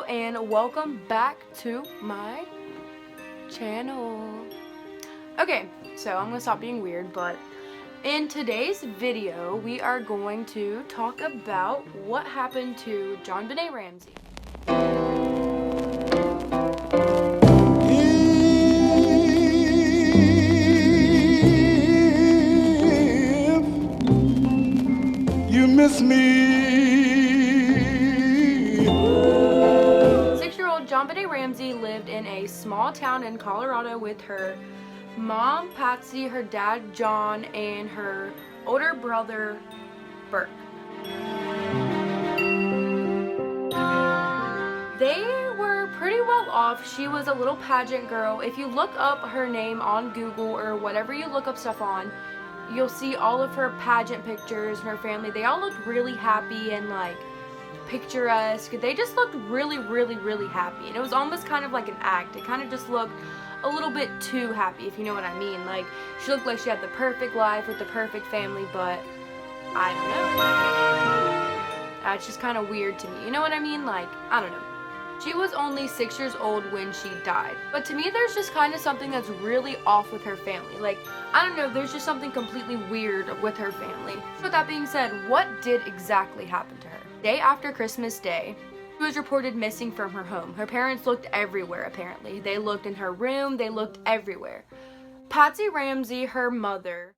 and welcome back to my channel. Okay, so I'm gonna stop being weird, but in today's video we are going to talk about what happened to Jonbenet Ramsey. If you miss me, Jonbenet Ramsey lived in a small town in Colorado with her mom, Patsy, her dad, John, and her older brother, Burke. They were pretty well off. She was a little pageant girl. If you look up her name on Google or whatever you look up stuff on, you'll see all of her pageant pictures and her family. They all looked really happy and like picturesque. They just looked really happy, and it was almost kind of like an act. It kind of just looked a little bit too happy, if you know what I mean. Like, she looked like she had the perfect life with the perfect family, but I don't know. That's just kind of weird to me, you know what I mean? Like, I don't know. She was only 6 years old when she died, but to me there's just kind of something that's really off with her family. Like, I don't know, there's just something completely weird with her family. With that being said, what did exactly happen to her? Day after Christmas Day, she was reported missing from her home. Her parents looked everywhere, apparently. They looked in her room, they looked everywhere. Patsy Ramsey, her mother,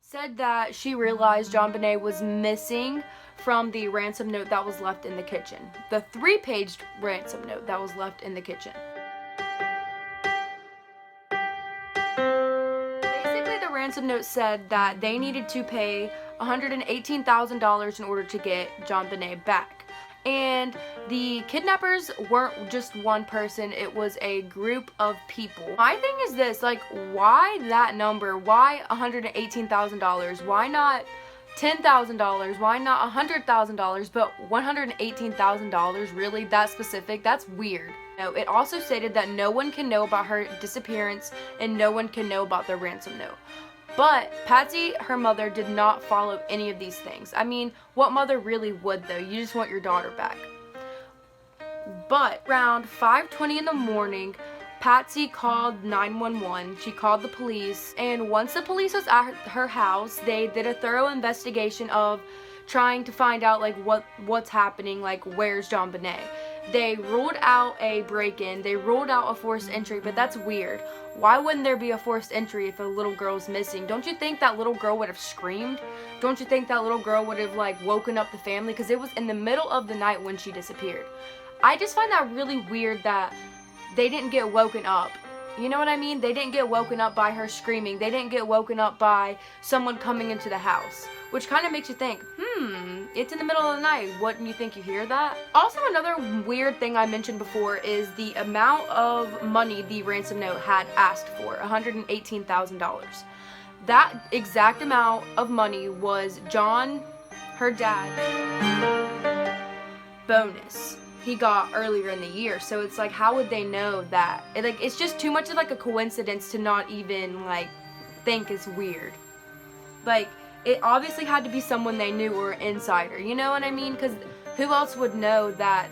said that she realized Jonbenet was missing from the ransom note that was left in the kitchen. The 3-page ransom note that was left in the kitchen. Basically, the ransom note said that they needed to pay $118,000 in order to get Jonbenet back. And the kidnappers weren't just one person, it was a group of people. My thing is this, like, why that number? Why $118,000? Why not $10,000? Why not $100,000? But $118,000, really? That specific? That's weird. No, it also stated that no one can know about her disappearance and no one can know about the ransom note. But Patsy, her mother, did not follow any of these things. I mean, what mother really would, though? You just want your daughter back. But around 5:20 in the morning, Patsy called 911. She called the police, and once the police was at her house, they did a thorough investigation of trying to find out like what's happening, like where's Jonbenet. They ruled out a break-in, they ruled out a forced entry, but that's weird. Why wouldn't there be a forced entry if a little girl's missing? Don't you think that little girl would have screamed? Don't you think that little girl would have like woken up the family? Because it was in the middle of the night when she disappeared. I just find that really weird that they didn't get woken up. You know what I mean? They didn't get woken up by her screaming. They didn't get woken up by someone coming into the house. Which kind of makes you think, it's in the middle of the night. Wouldn't you think you hear that? Also, another weird thing I mentioned before is the amount of money the ransom note had asked for, $118,000. That exact amount of money was John, her dad, bonus he got earlier in the year. So it's like, how would they know that? It's just too much of like a coincidence to not even like think it's weird. Like, it obviously had to be someone they knew or an insider, you know what I mean? Because who else would know that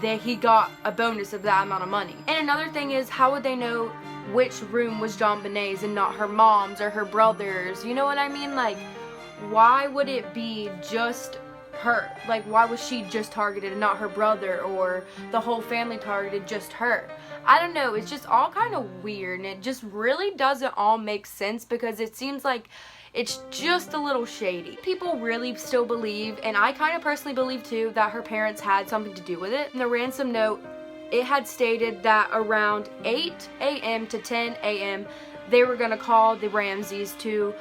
he got a bonus of that amount of money? And another thing is, how would they know which room was Jonbenet's and not her mom's or her brother's? You know what I mean? Like, why would it be just her? Like, why was she just targeted and not her brother, or the whole family targeted just her? I don't know, it's just all kind of weird, and it just really doesn't all make sense because it seems like it's just a little shady. People really still believe, and I kind of personally believe too, that her parents had something to do with it. In the ransom note, it had stated that around 8 a.m. to 10 a.m. they were going to call the Ramseys to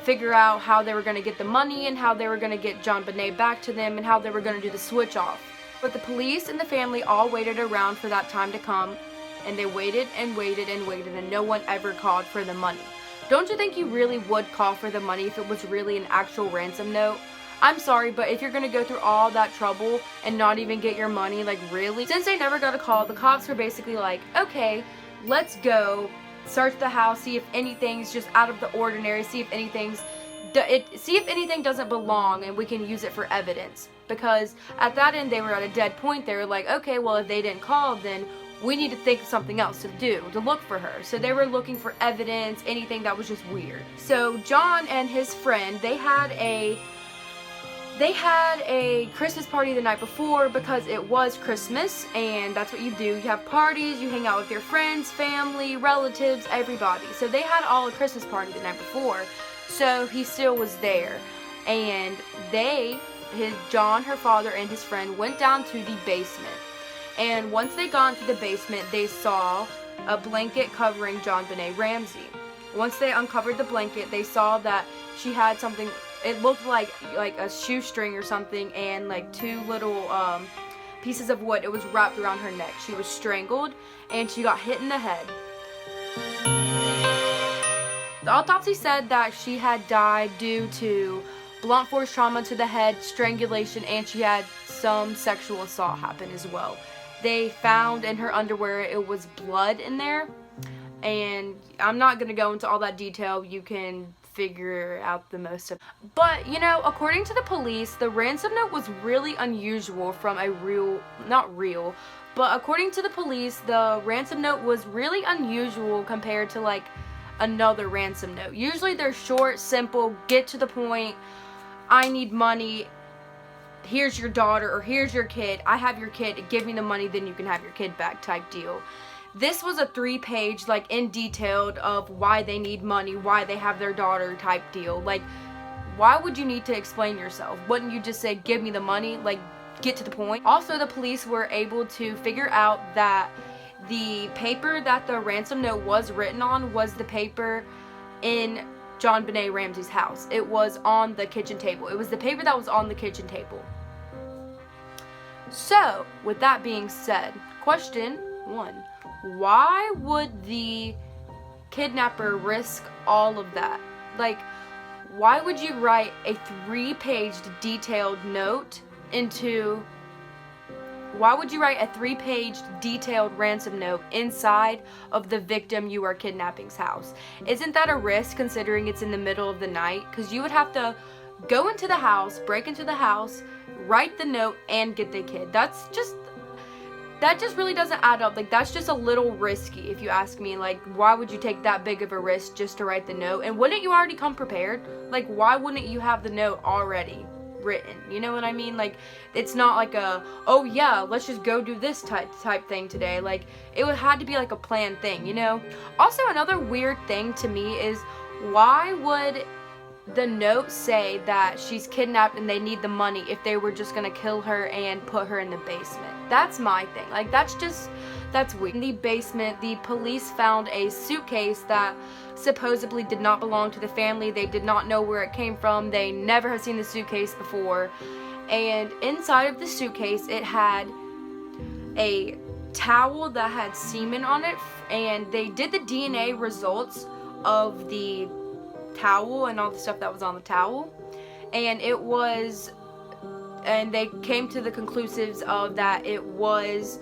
figure out how they were going to get the money and how they were going to get Jonbenet back to them and how they were going to do the switch off. But the police and the family all waited around for that time to come, and they waited and waited and waited, and no one ever called for the money. Don't you think you really would call for the money if it was really an actual ransom note? I'm sorry, but if you're going to go through all that trouble and not even get your money, like, really? Since they never got a call, the cops were basically like, okay, let's go search the house, see if anything's just out of the ordinary, see if anything doesn't belong and we can use it for evidence. because at that end they were at a dead point. They were like, okay, well, if they didn't call, then we need to think of something else to do, to look for her. So they were looking for evidence, anything that was just weird. So John and his friend, they had a Christmas party the night before because it was Christmas, and that's what you do. You have parties, you hang out with your friends, family, relatives, everybody. So they had all a Christmas party the night before, so he still was there. And John, her father, and his friend went down to the basement. And once they got into the basement, they saw a blanket covering Jonbenet Ramsey. Once they uncovered the blanket, they saw that she had something. It looked like a shoestring or something, and like two little pieces of wood. It was wrapped around her neck. She was strangled, and she got hit in the head. The autopsy said that she had died due to blunt force trauma to the head, strangulation, and she had some sexual assault happen as well. They found in her underwear, it was blood in there, and I'm not going to go into all that detail. You can figure out the most of it. But, you know, according to the police, the ransom note was really unusual from but according to the police, the ransom note was really unusual compared to like another ransom note. Usually they're short, simple, get to the point, I need money, here's your daughter, or here's your kid, I have your kid, give me the money, then you can have your kid back type deal. This was a 3-page, like, in detailed of why they need money, why they have their daughter type deal. Like, why would you need to explain yourself? Wouldn't you just say, give me the money? Like, get to the point. Also, the police were able to figure out that the paper that the ransom note was written on was the paper in Jonbenet Ramsey's house. It was on the kitchen table. It was the paper that was on the kitchen table. So, with that being said, question 1. Why would the kidnapper risk all of that? Like, why would you write a 3-page detailed note why would you write a 3-page detailed ransom note inside of the victim you are kidnapping's house? Isn't that a risk considering it's in the middle of the night? Because you would have to go into the house, break into the house, write the note, and get the kid. That just really doesn't add up. Like, that's just a little risky if you ask me. Like, why would you take that big of a risk just to write the note? And wouldn't you already come prepared? Like, why wouldn't you have the note already written? You know what I mean? Like, it's not like oh yeah, let's just go do this type thing today. Like, it would have to be like a planned thing, you know? Also, another weird thing to me is, why would the note say that she's kidnapped and they need the money if they were just gonna kill her and put her in the basement? That's my thing. Like, that's weird. In the basement, the police found a suitcase that supposedly did not belong to the family. They did not know where it came from. They never had seen the suitcase before. And inside of the suitcase, it had a towel that had semen on it, and they did the DNA results of the towel and all the stuff that was on the towel, and they came to the conclusives of that it was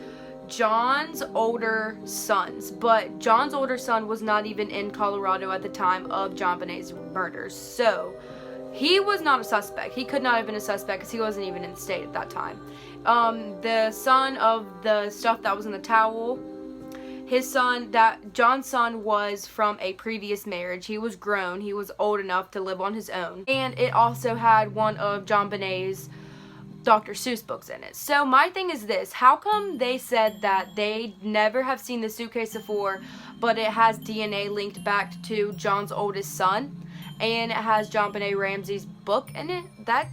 John's older sons, but John's older son was not even in Colorado at the time of Jonbenet's murders, so he was not a suspect. He could not have been a suspect because he wasn't even in the state at that time. The son of the stuff that was in the towel, John's son was from a previous marriage. He was grown. He was old enough to live on his own. And it also had one of Jonbenet's Dr. Seuss books in it. So my thing is this: how come they said that they never have seen the suitcase before, but it has DNA linked back to John's oldest son, and it has Jonbenet Ramsey's book in it? That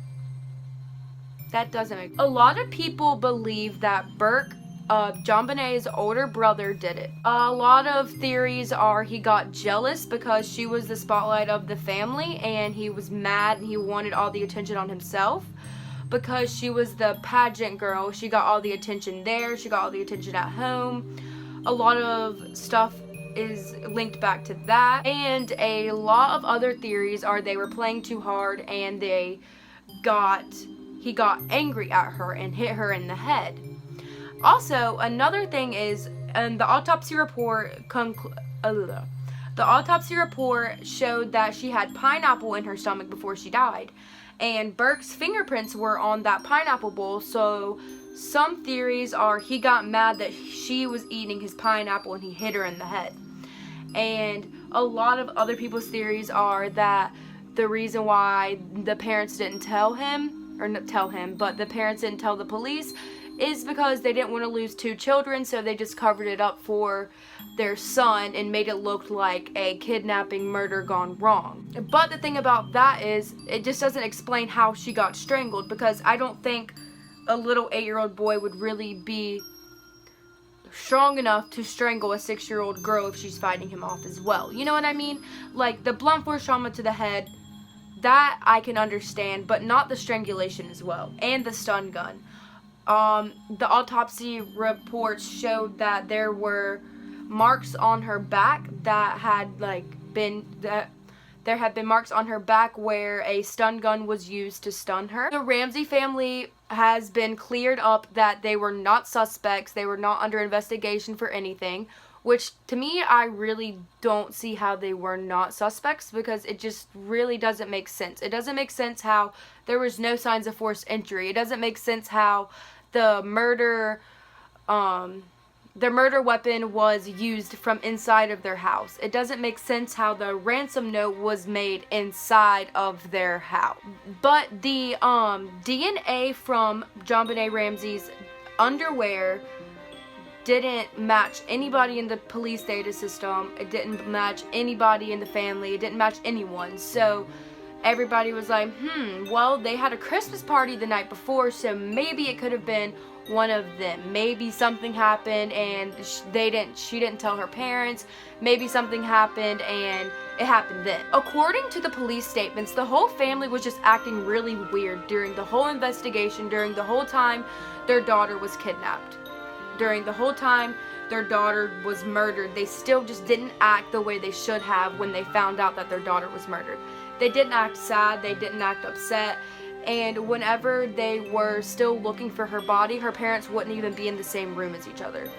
doesn't make sense. A lot of people believe that Burke, Jonbenet's older brother, did it. A lot of theories are he got jealous because she was the spotlight of the family, and he was mad and he wanted all the attention on himself. Because she was the pageant girl, she got all the attention there, she got all the attention at home. A lot of stuff is linked back to that. And a lot of other theories are they were playing too hard and he got angry at her and hit her in the head. Also, another thing is, the autopsy report showed that she had pineapple in her stomach before she died. and Burke's fingerprints were on that pineapple bowl. So some theories are he got mad that she was eating his pineapple and he hit her in the head. And a lot of other people's theories are that the reason why the parents didn't tell him, or not tell him, but the parents didn't tell the police, is because they didn't want to lose 2 children, so they just covered it up for their son and made it look like a kidnapping murder gone wrong. But the thing about that is, it just doesn't explain how she got strangled, because I don't think a little 8-year-old boy would really be strong enough to strangle a 6-year-old girl if she's fighting him off as well. You know what I mean? Like, the blunt force trauma to the head, that I can understand, but not the strangulation as well, and the stun gun. The autopsy reports showed that there were marks on her back that had there had been marks on her back where a stun gun was used to stun her. The Ramsey family has been cleared up that they were not suspects, they were not under investigation for anything, which to me, I really don't see how they were not suspects, because it just really doesn't make sense. It doesn't make sense how there was no signs of forced entry. It doesn't make sense how the murder weapon was used from inside of their house. It doesn't make sense how the ransom note was made inside of their house. But the DNA from Jonbenet Ramsey's underwear didn't match anybody in the police data system. It didn't match anybody in the family. It didn't match anyone. So everybody was like, well, they had a Christmas party the night before, so maybe it could have been one of them. Maybe something happened and she didn't tell her parents. Maybe something happened and it happened then. According to the police statements, the whole family was just acting really weird during the whole investigation, during the whole time their daughter was kidnapped. During the whole time their daughter was murdered, they still just didn't act the way they should have when they found out that their daughter was murdered. They didn't act sad, they didn't act upset, and whenever they were still looking for her body, her parents wouldn't even be in the same room as each other.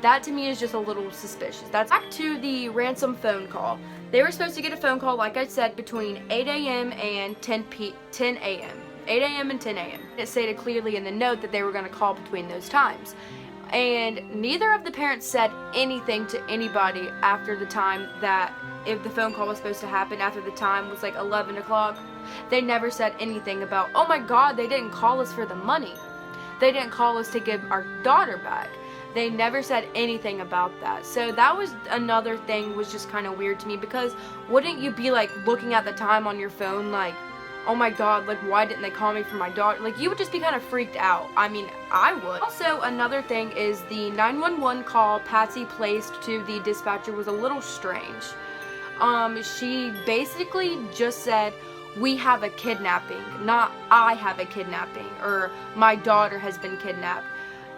That to me is just a little suspicious. That's back to the ransom phone call. They were supposed to get a phone call, like I said, between 8 a.m. and 10 a.m. 8 a.m. and 10 a.m. It stated clearly in the note that they were going to call between those times. And neither of the parents said anything to anybody after the time that, if the phone call was supposed to happen after the time was like 11 o'clock, they never said anything about, oh my god, they didn't call us for the money. They didn't call us to give our daughter back. They never said anything about that. So that was another thing, was just kind of weird to me, because wouldn't you be like looking at the time on your phone like, oh my god, like why didn't they call me for my daughter? Like, you would just be kind of freaked out. I mean, I would. Also, another thing is the 911 call Patsy placed to the dispatcher was a little strange. She basically just said, we have a kidnapping, not I have a kidnapping, or my daughter has been kidnapped.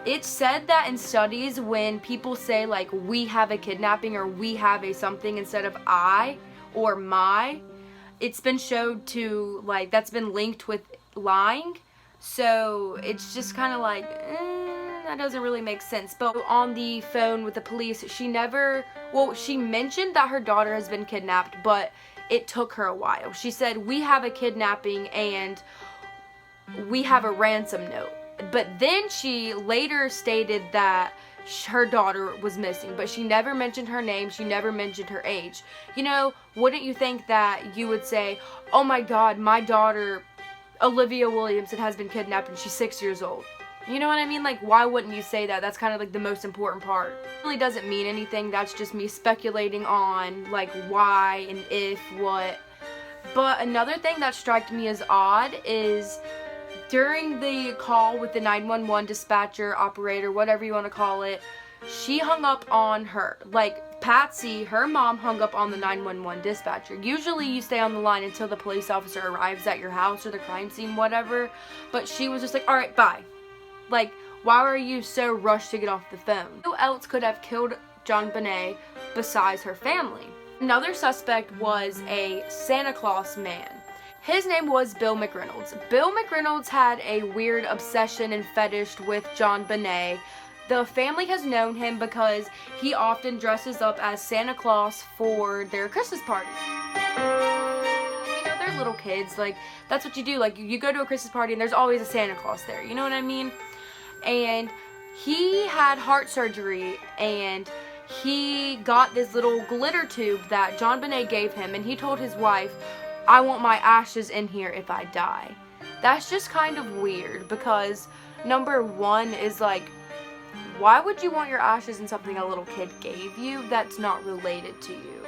It's said that in studies, when people say like we have a kidnapping or we have a something instead of I or my, it's been showed to, like, that's been linked with lying. So it's just kind of like, that doesn't really make sense. But on the phone with the police, she mentioned that her daughter has been kidnapped, but it took her a while. She said, we have a kidnapping and we have a ransom note. But then she later stated that her daughter was missing, but she never mentioned her name, she never mentioned her age. You know, wouldn't you think that you would say, oh my god, my daughter, Olivia Williamson, has been kidnapped and she's 6 years old? You know what I mean? Like, why wouldn't you say that? That's kind of like the most important part. It really doesn't mean anything. That's just me speculating on like why and if, what. But another thing that struck me as odd is during the call with the 911 dispatcher, operator, whatever you want to call it, she hung up on her. Like, Patsy, her mom, hung up on the 911 dispatcher. Usually you stay on the line until the police officer arrives at your house or the crime scene, whatever. But she was just like, alright, bye. Like, why were you so rushed to get off the phone? Who else could have killed Jonbenet besides her family? Another suspect was a Santa Claus man. His name was Bill McReynolds. Bill McReynolds had a weird obsession and fetish with Jonbenet. The family has known him because he often dresses up as Santa Claus for their Christmas parties. You know, there's have little kids, like, that's what you do. Like, you go to a Christmas party and there's always a Santa Claus there, you know what I mean? And he had heart surgery, and he got this little glitter tube that Jonbenet gave him, and he told his wife, I want my ashes in here if I die. That's just kind of weird, because number one is like, why would you want your ashes in something a little kid gave you that's not related to you?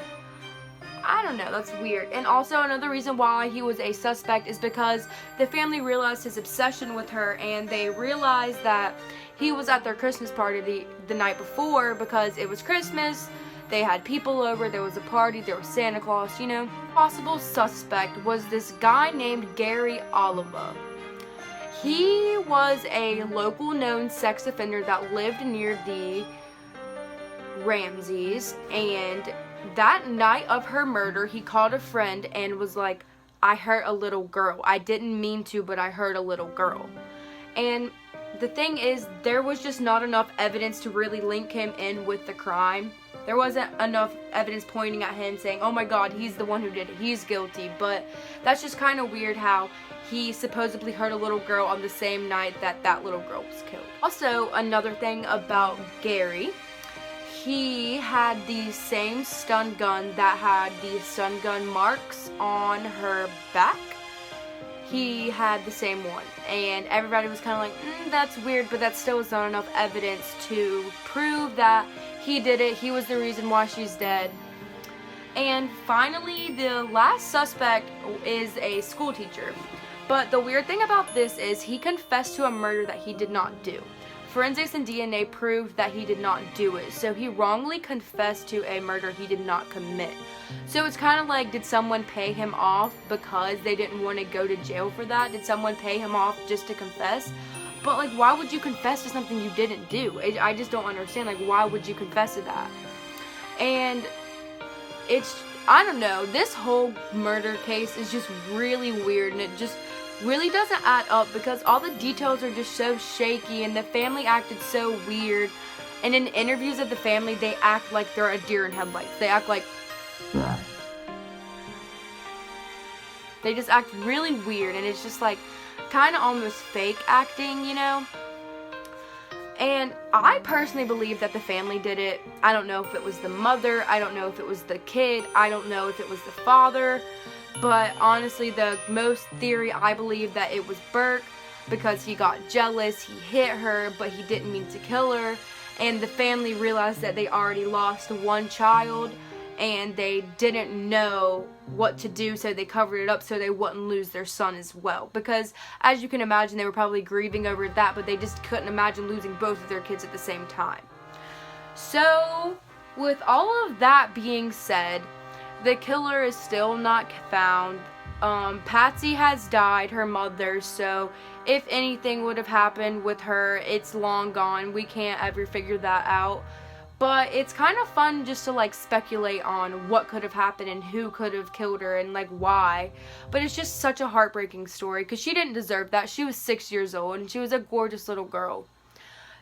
I don't know, that's weird. And also another reason why he was a suspect is because the family realized his obsession with her, and they realized that he was at their Christmas party the night before because it was Christmas, they had people over, there was a party, there was Santa Claus, you know. Possible suspect was this guy named Gary Oliver. He was a local known sex offender that lived near the Ramseys, and that night of her murder, he called a friend and was like, I hurt a little girl. I didn't mean to, but I hurt a little girl. And the thing is, there was just not enough evidence to really link him in with the crime. There wasn't enough evidence pointing at him saying, oh my god, he's the one who did it, he's guilty. But that's just kind of weird how he supposedly hurt a little girl on the same night that that little girl was killed. Also, another thing about Gary, he had the same stun gun that had the stun gun marks on her back. He had the same one, and everybody was kind of like, that's weird, but that still was not enough evidence to prove that he did it. He was the reason why she's dead. And finally, the last suspect is a school teacher. But the weird thing about this is he confessed to a murder that he did not do. Forensics and DNA proved that he did not do it, so he wrongly confessed to a murder he did not commit. So it's kind of like, did someone pay him off because they didn't want to go to jail for that? Did someone pay him off just to confess? But like, why would you confess to something you didn't do? I just don't understand, like, why would you confess to that? And it's, I don't know, this whole murder case is just really weird, and it just really doesn't add up because all the details are just so shaky, and the family acted so weird. And in interviews of the family, they act like they're a deer in headlights. They act like, they just act really weird, and it's just like kind of almost fake acting, you know. And I personally believe that the family did it. I don't know if it was the mother, I don't know if it was the kid, I don't know if it was the father. But honestly, the most theory, I believe that it was Burke, because he got jealous, he hit her, but he didn't mean to kill her. And the family realized that they already lost one child, and they didn't know what to do, so they covered it up so they wouldn't lose their son as well. Because, as you can imagine, they were probably grieving over that, but they just couldn't imagine losing both of their kids at the same time. So, with all of that being said, the killer is still not found. Patsy has died, her mother, so if anything would have happened with her, it's long gone. We can't ever figure that out. But it's kind of fun just to like speculate on what could have happened and who could have killed her and like why. But it's just such a heartbreaking story because she didn't deserve that. She was 6 years old and she was a gorgeous little girl.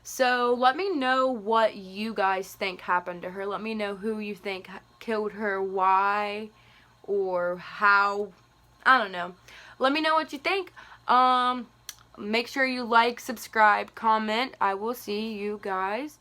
So let me know what you guys think happened to her. Let me know who you think killed her, why, or how. I don't know. Let me know what you think. Make sure you like, subscribe, comment. I will see you guys.